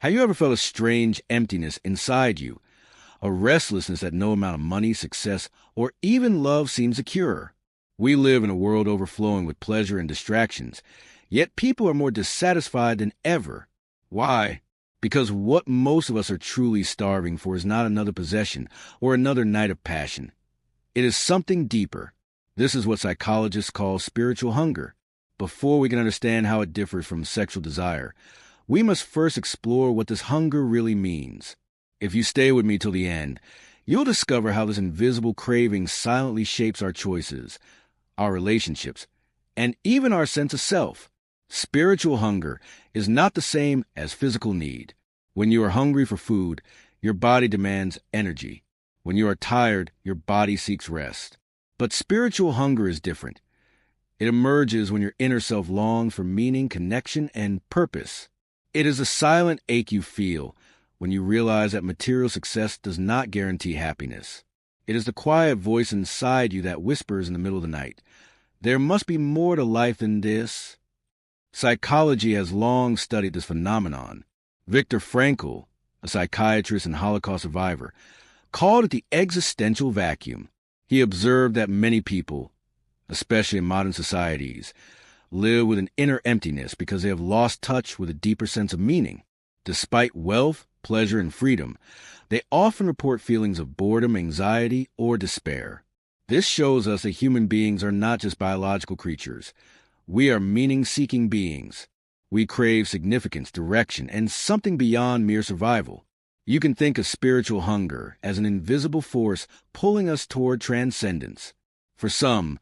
Have you ever felt a strange emptiness inside you, a restlessness that no amount of money, success, or even love seems to cure? We live in a world overflowing with pleasure and distractions, yet people are more dissatisfied than ever. Why? Because what most of us are truly starving for is not another possession or another night of passion. It is something deeper. This is what psychologists call spiritual hunger. Before we can understand how it differs from sexual desire, we must first explore what this hunger really means. If you stay with me till the end, you'll discover how this invisible craving silently shapes our choices, our relationships, and even our sense of self. Spiritual hunger is not the same as physical need. When you are hungry for food, your body demands energy. When you are tired, your body seeks rest. But spiritual hunger is different. It emerges when your inner self longs for meaning, connection, and purpose. It is a silent ache you feel when you realize that material success does not guarantee happiness. It is the quiet voice inside you that whispers in the middle of the night, "There must be more to life than this." Psychology has long studied this phenomenon. Viktor Frankl, a psychiatrist and Holocaust survivor, called it the existential vacuum. He observed that many people, especially in modern societies, live with an inner emptiness because they have lost touch with a deeper sense of meaning. Despite wealth, pleasure, and freedom, they often report feelings of boredom, anxiety, or despair. This shows us that human beings are not just biological creatures. We are meaning-seeking beings. We crave significance, direction, and something beyond mere survival. You can think of spiritual hunger as an invisible force pulling us toward transcendence. For some,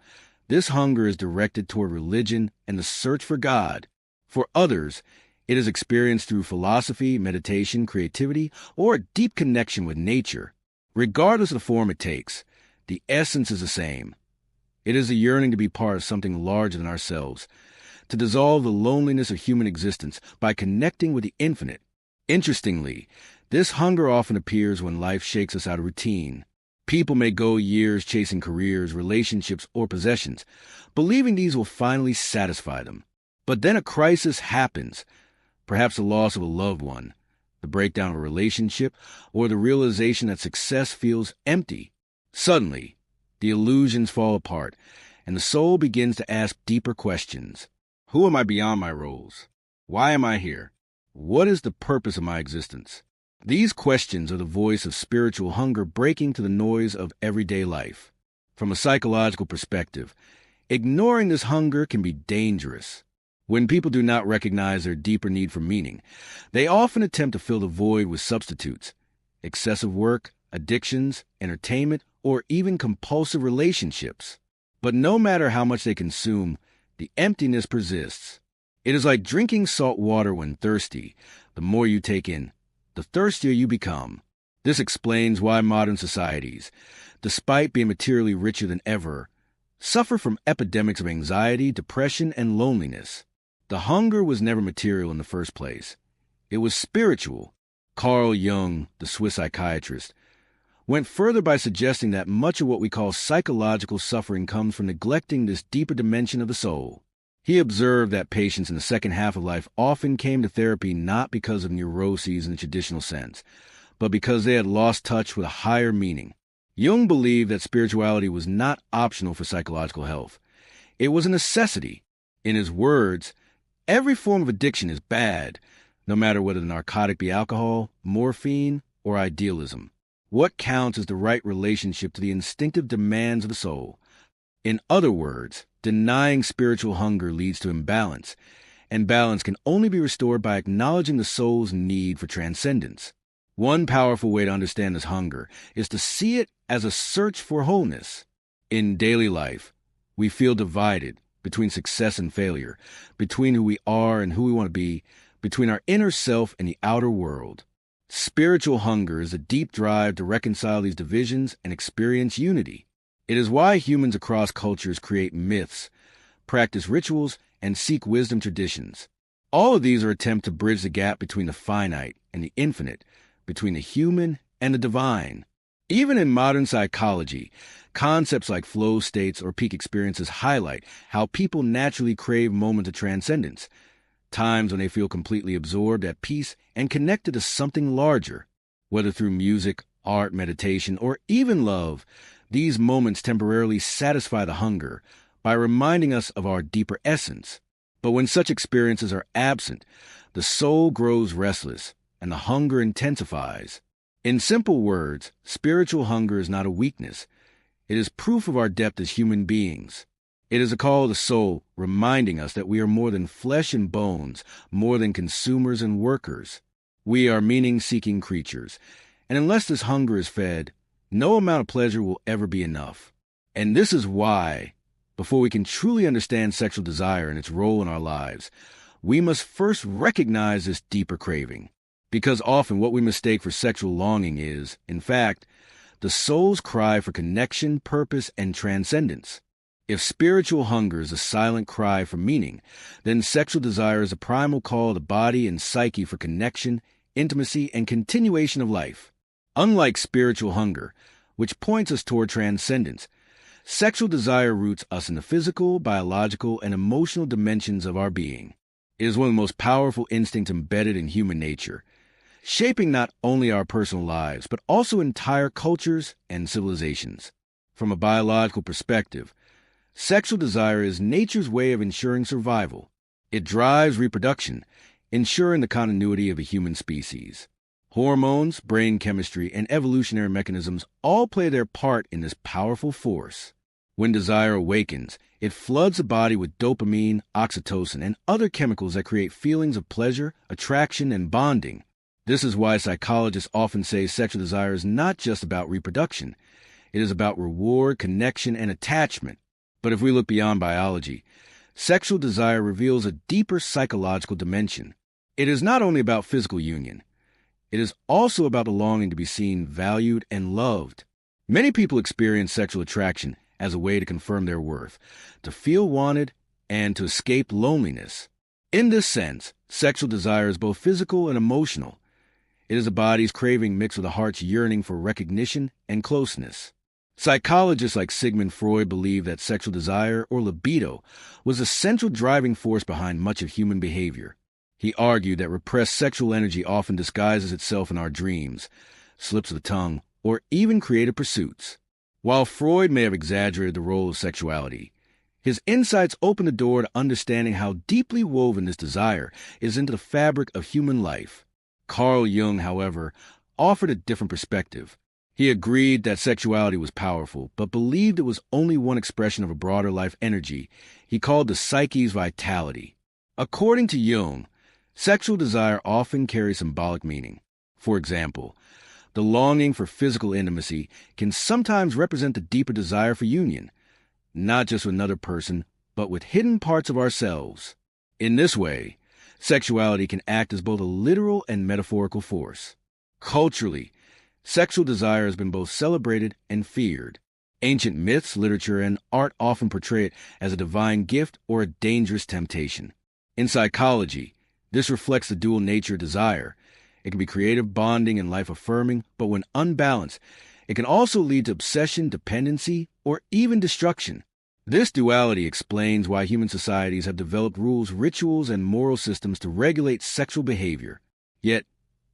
this hunger is directed toward religion and the search for God. For others, it is experienced through philosophy, meditation, creativity, or a deep connection with nature. Regardless of the form it takes, the essence is the same. It is a yearning to be part of something larger than ourselves, to dissolve the loneliness of human existence by connecting with the infinite. Interestingly, this hunger often appears when life shakes us out of routine. People may go years chasing careers, relationships, or possessions, believing these will finally satisfy them. But then a crisis happens, perhaps the loss of a loved one, the breakdown of a relationship, or the realization that success feels empty. Suddenly, the illusions fall apart, and the soul begins to ask deeper questions. Who am I beyond my roles? Why am I here? What is the purpose of my existence? These questions are the voice of spiritual hunger breaking to the noise of everyday life. From a psychological perspective, ignoring this hunger can be dangerous. When people do not recognize their deeper need for meaning, they often attempt to fill the void with substitutes: excessive work, addictions, entertainment, or even compulsive relationships. But no matter how much they consume, the emptiness persists. It is like drinking salt water when thirsty. The more you take in, the thirstier you become. This explains why modern societies, despite being materially richer than ever, suffer from epidemics of anxiety, depression, and loneliness. The hunger was never material in the first place. It was spiritual. Carl Jung, the Swiss psychiatrist, went further by suggesting that much of what we call psychological suffering comes from neglecting this deeper dimension of the soul. He observed that patients in the second half of life often came to therapy not because of neuroses in the traditional sense, but because they had lost touch with a higher meaning. Jung believed that spirituality was not optional for psychological health. It was a necessity. In his words, every form of addiction is bad, no matter whether the narcotic be alcohol, morphine, or idealism. What counts is the right relationship to the instinctive demands of the soul. In other words, denying spiritual hunger leads to imbalance, and balance can only be restored by acknowledging the soul's need for transcendence. One powerful way to understand this hunger is to see it as a search for wholeness. In daily life, we feel divided between success and failure, between who we are and who we want to be, between our inner self and the outer world. Spiritual hunger is a deep drive to reconcile these divisions and experience unity. It is why humans across cultures create myths, practice rituals, and seek wisdom traditions. All of these are attempts to bridge the gap between the finite and the infinite, between the human and the divine. Even in modern psychology, concepts like flow states or peak experiences highlight how people naturally crave moments of transcendence. times when they feel completely absorbed, at peace, and connected to something larger. Whether through music, art, meditation, or even love, these moments temporarily satisfy the hunger by reminding us of our deeper essence. But when such experiences are absent, the soul grows restless and the hunger intensifies. In simple words, spiritual hunger is not a weakness. It is proof of our depth as human beings. It is a call of the soul, reminding us that we are more than flesh and bones, more than consumers and workers. We are meaning-seeking creatures, and unless this hunger is fed, no amount of pleasure will ever be enough. And this is why, before we can truly understand sexual desire and its role in our lives, we must first recognize this deeper craving. Because often what we mistake for sexual longing is, in fact, the soul's cry for connection, purpose, and transcendence. If spiritual hunger is a silent cry for meaning, then sexual desire is a primal call of the body and psyche for connection, intimacy, and continuation of life. Unlike spiritual hunger, which points us toward transcendence, sexual desire roots us in the physical, biological, and emotional dimensions of our being. It is one of the most powerful instincts embedded in human nature, shaping not only our personal lives, but also entire cultures and civilizations. From a biological perspective, sexual desire is nature's way of ensuring survival. It drives reproduction, ensuring the continuity of a human species. Hormones, brain chemistry, and evolutionary mechanisms all play their part in this powerful force. When desire awakens, it floods the body with dopamine, oxytocin, and other chemicals that create feelings of pleasure, attraction, and bonding. This is why psychologists often say sexual desire is not just about reproduction. It is about reward, connection, and attachment. But if we look beyond biology, sexual desire reveals a deeper psychological dimension. It is not only about physical union. It is also about the longing to be seen, valued, and loved. Many people experience sexual attraction as a way to confirm their worth, to feel wanted, and to escape loneliness. In this sense, sexual desire is both physical and emotional. It is the body's craving mixed with the heart's yearning for recognition and closeness. Psychologists like Sigmund Freud believe that sexual desire, or libido, was the central driving force behind much of human behavior. He argued that repressed sexual energy often disguises itself in our dreams, slips of the tongue, or even creative pursuits. While Freud may have exaggerated the role of sexuality, his insights open the door to understanding how deeply woven this desire is into the fabric of human life. Carl Jung, however, offered a different perspective. He agreed that sexuality was powerful, but believed it was only one expression of a broader life energy he called the psyche's vitality. According to Jung, sexual desire often carries symbolic meaning. For example, the longing for physical intimacy can sometimes represent the deeper desire for union, not just with another person, but with hidden parts of ourselves. In this way, sexuality can act as both a literal and metaphorical force. Culturally, sexual desire has been both celebrated and feared. Ancient myths, literature, and art often portray it as a divine gift or a dangerous temptation. In psychology, this reflects the dual nature of desire. It can be creative, bonding, and life-affirming, but when unbalanced, it can also lead to obsession, dependency, or even destruction. This duality explains why human societies have developed rules, rituals, and moral systems to regulate sexual behavior. Yet,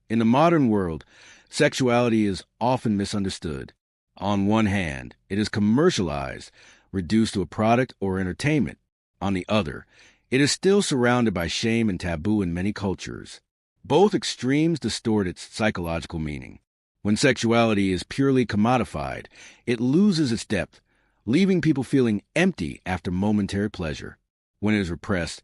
in the modern world, sexuality is often misunderstood. On one hand, it is commercialized, reduced to a product or entertainment. On the other, it is still surrounded by shame and taboo in many cultures. Both extremes distort its psychological meaning. When sexuality is purely commodified, it loses its depth, leaving people feeling empty after momentary pleasure. When it is repressed,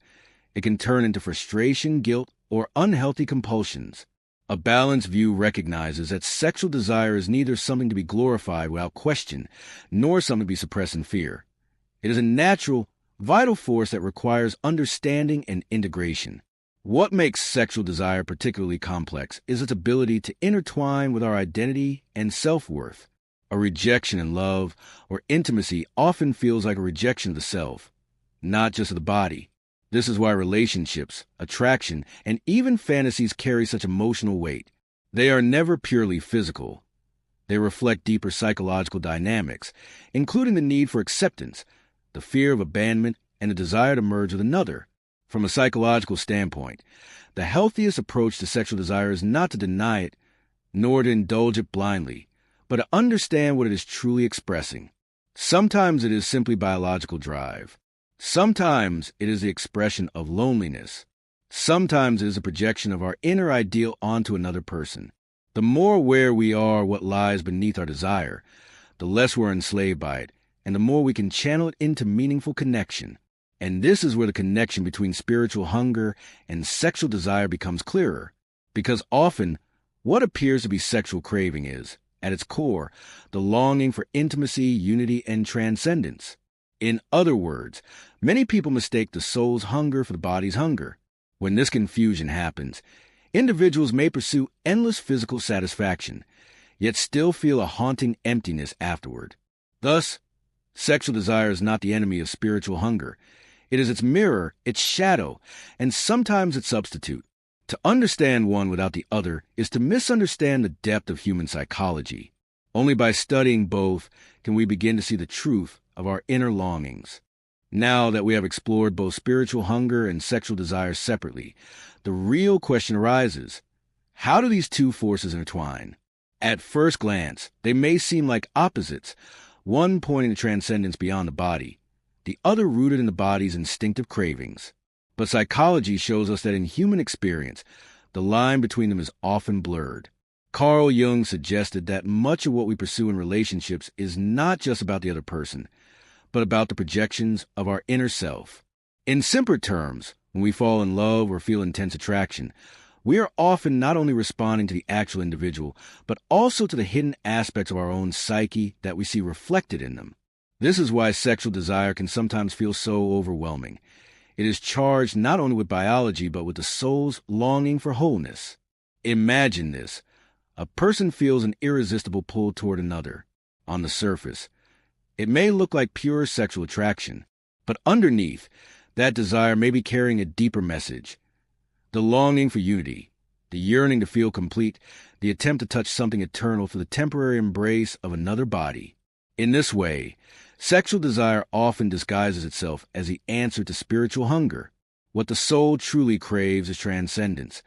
it can turn into frustration, guilt, or unhealthy compulsions. A balanced view recognizes that sexual desire is neither something to be glorified without question, nor something to be suppressed in fear. It is a natural, vital force that requires understanding and integration. What makes sexual desire particularly complex is its ability to intertwine with our identity and self-worth. A rejection in love or intimacy often feels like a rejection of the self, not just of the body. This is why relationships, attraction, and even fantasies carry such emotional weight. They are never purely physical. They reflect deeper psychological dynamics, including the need for acceptance, the fear of abandonment, and the desire to merge with another. From a psychological standpoint, the healthiest approach to sexual desire is not to deny it, nor to indulge it blindly, but to understand what it is truly expressing. Sometimes it is simply biological drive. Sometimes it is the expression of loneliness. Sometimes it is a projection of our inner ideal onto another person. The more aware we are what lies beneath our desire, the less we're enslaved by it, and the more we can channel it into meaningful connection. And this is where the connection between spiritual hunger and sexual desire becomes clearer, because often what appears to be sexual craving is, at its core, the longing for intimacy, unity, and transcendence. In other words, many people mistake the soul's hunger for the body's hunger. When this confusion happens, individuals may pursue endless physical satisfaction, yet still feel a haunting emptiness afterward. Thus, sexual desire is not the enemy of spiritual hunger. It is its mirror, its shadow, and sometimes its substitute. To understand one without the other is to misunderstand the depth of human psychology. Only by studying both can we begin to see the truth of our inner longings. Now that we have explored both spiritual hunger and sexual desire separately, the real question arises: how do these two forces intertwine? At first glance, they may seem like opposites, one pointing to transcendence beyond the body, the other rooted in the body's instinctive cravings. But psychology shows us that in human experience, the line between them is often blurred. Carl Jung suggested that much of what we pursue in relationships is not just about the other person, but about the projections of our inner self. In simpler terms, when we fall in love or feel intense attraction, we are often not only responding to the actual individual, but also to the hidden aspects of our own psyche that we see reflected in them. This is why sexual desire can sometimes feel so overwhelming. It is charged not only with biology, but with the soul's longing for wholeness. Imagine this. A person feels an irresistible pull toward another. On the surface, it may look like pure sexual attraction, but underneath, that desire may be carrying a deeper message. The longing for unity, the yearning to feel complete, the attempt to touch something eternal for the temporary embrace of another body. In this way, sexual desire often disguises itself as the answer to spiritual hunger. What the soul truly craves is transcendence,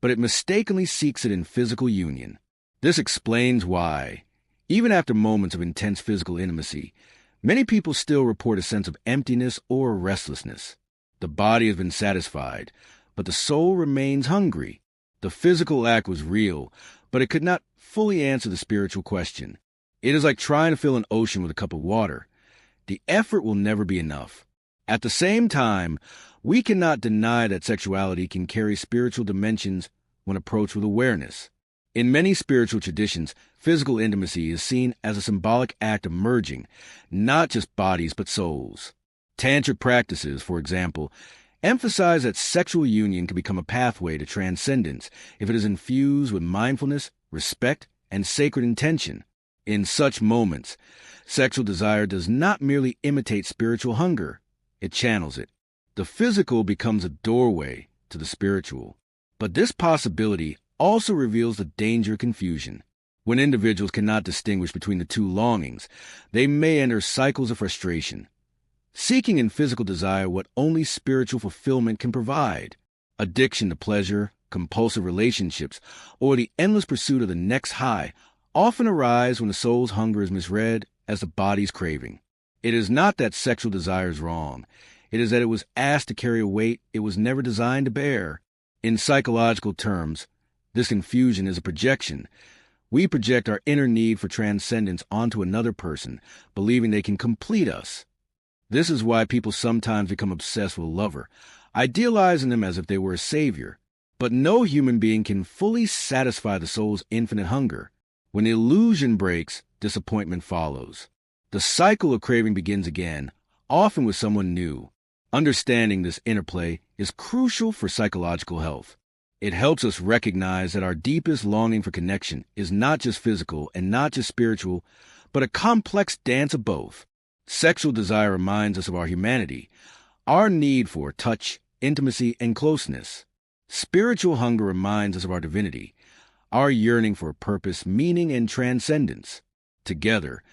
but it mistakenly seeks it in physical union. This explains why, even after moments of intense physical intimacy, many people still report a sense of emptiness or restlessness. The body has been satisfied, but the soul remains hungry. The physical act was real, but it could not fully answer the spiritual question. It is like trying to fill an ocean with a cup of water. The effort will never be enough. At the same time, we cannot deny that sexuality can carry spiritual dimensions when approached with awareness. In many spiritual traditions, physical intimacy is seen as a symbolic act of merging, not just bodies but souls. Tantric practices, for example, emphasize that sexual union can become a pathway to transcendence if it is infused with mindfulness, respect, and sacred intention. In such moments, sexual desire does not merely imitate spiritual hunger, it channels it. The physical becomes a doorway to the spiritual. But this possibility also reveals the danger of confusion. When individuals cannot distinguish between the two longings, they may enter cycles of frustration, seeking in physical desire what only spiritual fulfillment can provide. Addiction to pleasure, compulsive relationships, or the endless pursuit of the next high often arise when the soul's hunger is misread as the body's craving. It is not that sexual desire is wrong. It is that it was asked to carry a weight it was never designed to bear. In psychological terms, this confusion is a projection. We project our inner need for transcendence onto another person, believing they can complete us. This is why people sometimes become obsessed with a lover, idealizing them as if they were a savior. But no human being can fully satisfy the soul's infinite hunger. When the illusion breaks, disappointment follows. The cycle of craving begins again, often with someone new. Understanding this interplay is crucial for psychological health. It helps us recognize that our deepest longing for connection is not just physical and not just spiritual, but a complex dance of both. Sexual desire reminds us of our humanity, our need for touch, intimacy, and closeness. Spiritual hunger reminds us of our divinity, our yearning for purpose, meaning, and transcendence. Together,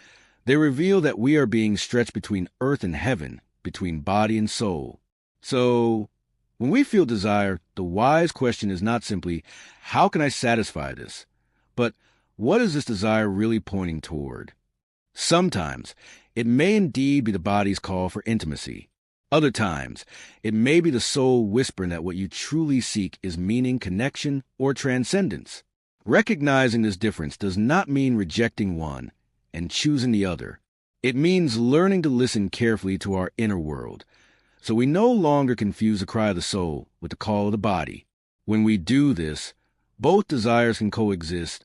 they reveal that we are being stretched between earth and heaven, between body and soul. So, When we feel desire, the wise question is not simply, how can I satisfy this? But what is this desire really pointing toward? Sometimes it may indeed be the body's call for intimacy. Other times, it may be the soul whispering that what you truly seek is meaning, connection, or transcendence. Recognizing this difference does not mean rejecting one and choosing the other. It means learning to listen carefully to our inner world, so we no longer confuse the cry of the soul with the call of the body. When we do this, both desires can coexist,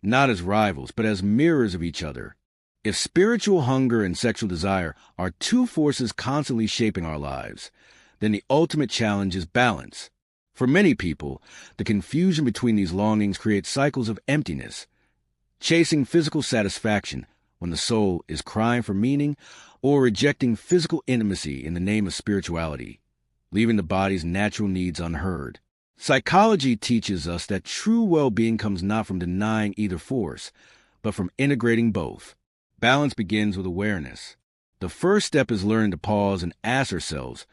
not as rivals, but as mirrors of each other. If spiritual hunger and sexual desire are two forces constantly shaping our lives, then the ultimate challenge is balance. For many people, the confusion between these longings creates cycles of emptiness, chasing physical satisfaction when the soul is crying for meaning, or rejecting physical intimacy in the name of spirituality, leaving the body's natural needs unheard. Psychology teaches us that true well-being comes not from denying either force, but from integrating both. Balance begins with awareness. The first step is learning to pause and ask ourselves,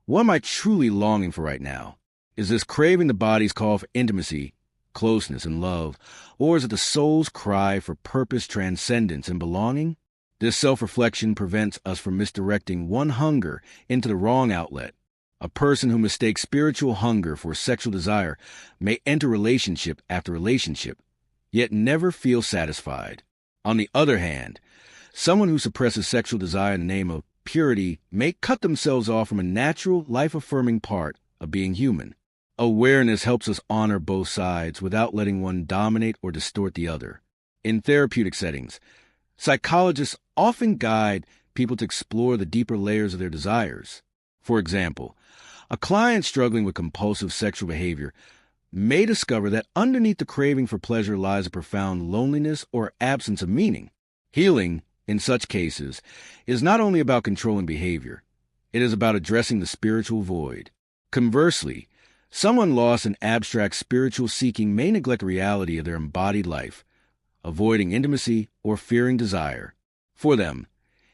what am I truly longing for right now? Is this craving the body's call for intimacy, closeness, and love, or is it the soul's cry for purpose, transcendence, and belonging? This self-reflection prevents us from misdirecting one hunger into the wrong outlet. A person who mistakes spiritual hunger for sexual desire may enter relationship after relationship, yet never feel satisfied. On the other hand, someone who suppresses sexual desire in the name of purity may cut themselves off from a natural, life-affirming part of being human. Awareness helps us honor both sides without letting one dominate or distort the other. In therapeutic settings, psychologists often guide people to explore the deeper layers of their desires. For example, a client struggling with compulsive sexual behavior may discover that underneath the craving for pleasure lies a profound loneliness or absence of meaning. Healing, in such cases, is not only about controlling behavior, it is about addressing the spiritual void. Conversely, someone lost in abstract spiritual seeking may neglect the reality of their embodied life, avoiding intimacy or fearing desire. For them,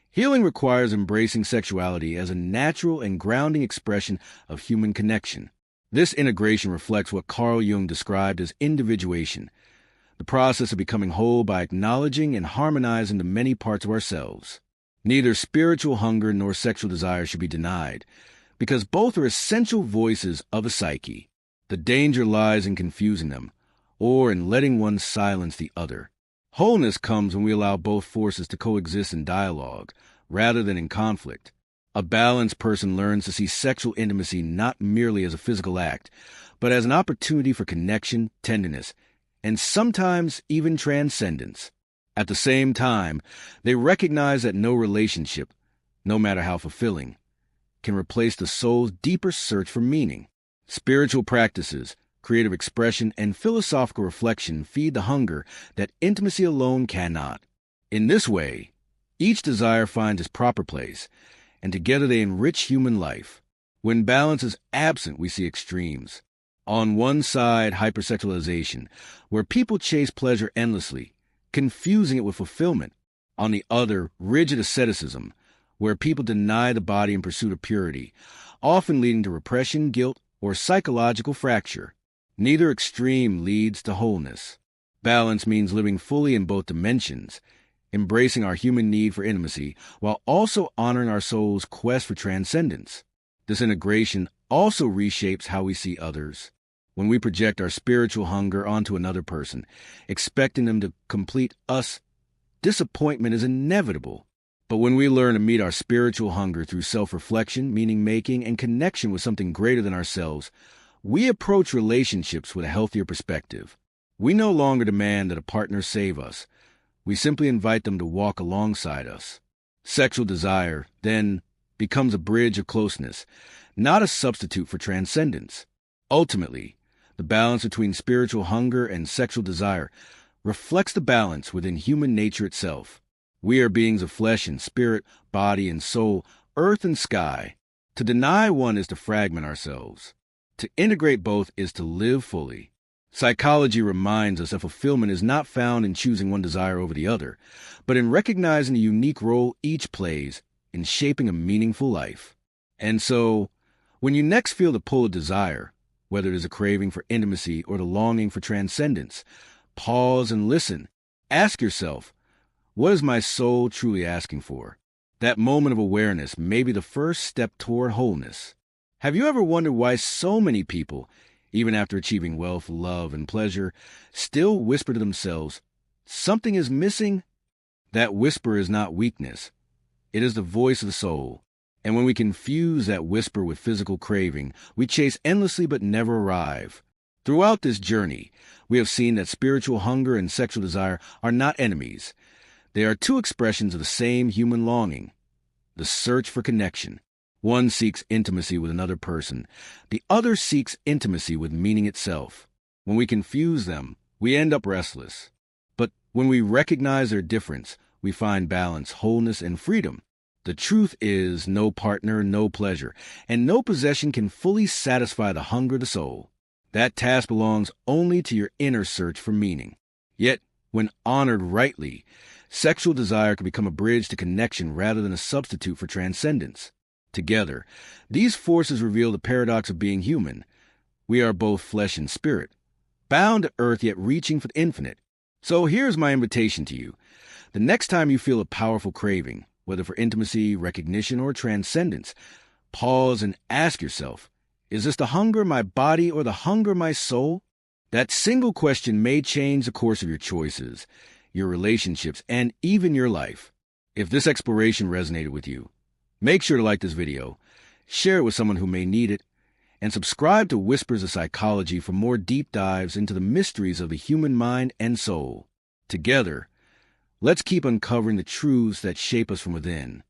healing requires embracing sexuality as a natural and grounding expression of human connection. This integration reflects what Carl Jung described as individuation, the process of becoming whole by acknowledging and harmonizing the many parts of ourselves. Neither spiritual hunger nor sexual desire should be denied, because both are essential voices of a psyche. The danger lies in confusing them, or in letting one silence the other. Wholeness comes when we allow both forces to coexist in dialogue, rather than in conflict. A balanced person learns to see sexual intimacy not merely as a physical act, but as an opportunity for connection, tenderness, and sometimes even transcendence. At the same time, they recognize that no relationship, no matter how fulfilling, can replace the soul's deeper search for meaning. Spiritual practices, creative expression, and philosophical reflection feed the hunger that intimacy alone cannot. In this way, each desire finds its proper place, and together they enrich human life. When balance is absent, we see extremes. On one side, hypersexualization, where people chase pleasure endlessly, confusing it with fulfillment. On the other, rigid asceticism, where people deny the body in pursuit of purity, often leading to repression, guilt, or psychological fracture. Neither extreme leads to wholeness. Balance means living fully in both dimensions, embracing our human need for intimacy, while also honoring our soul's quest for transcendence. This integration also reshapes how we see others. When we project our spiritual hunger onto another person, expecting them to complete us, disappointment is inevitable. But when we learn to meet our spiritual hunger through self-reflection, meaning-making, and connection with something greater than ourselves, we approach relationships with a healthier perspective. We no longer demand that a partner save us. We simply invite them to walk alongside us. Sexual desire, then, becomes a bridge of closeness, not a substitute for transcendence. Ultimately, the balance between spiritual hunger and sexual desire reflects the balance within human nature itself. We are beings of flesh and spirit, body and soul, earth and sky. To deny one is to fragment ourselves. To integrate both is to live fully. Psychology reminds us that fulfillment is not found in choosing one desire over the other, but in recognizing the unique role each plays in shaping a meaningful life. And so, When you next feel the pull of desire, whether it is a craving for intimacy or the longing for transcendence, pause and listen. Ask yourself, what is my soul truly asking for? That moment of awareness may be the first step toward wholeness. Have you ever wondered why so many people, even after achieving wealth, love, and pleasure, still whisper to themselves, something is missing? That whisper is not weakness. It is the voice of the soul. And when we confuse that whisper with physical craving, we chase endlessly but never arrive. Throughout this journey, we have seen that spiritual hunger and sexual desire are not enemies. They are two expressions of the same human longing, the search for connection. One seeks intimacy with another person. The other seeks intimacy with meaning itself. When we confuse them, we end up restless. But when we recognize their difference, we find balance, wholeness, and freedom. The truth is, no partner, no pleasure, and no possession can fully satisfy the hunger of the soul. That task belongs only to your inner search for meaning. Yet, when honored rightly, sexual desire can become a bridge to connection rather than a substitute for transcendence. Together, these forces reveal the paradox of being human. We are both flesh and spirit, bound to earth yet reaching for the infinite. So here's my invitation to you. The next time you feel a powerful craving, whether for intimacy, recognition, or transcendence, pause and ask yourself, is this the hunger of my body or the hunger of my soul? That single question may change the course of your choices, your relationships, and even your life. If this exploration resonated with you, make sure to like this video, share it with someone who may need it, and subscribe to Whispers of Psychology for more deep dives into the mysteries of the human mind and soul. Together, let's keep uncovering the truths that shape us from within.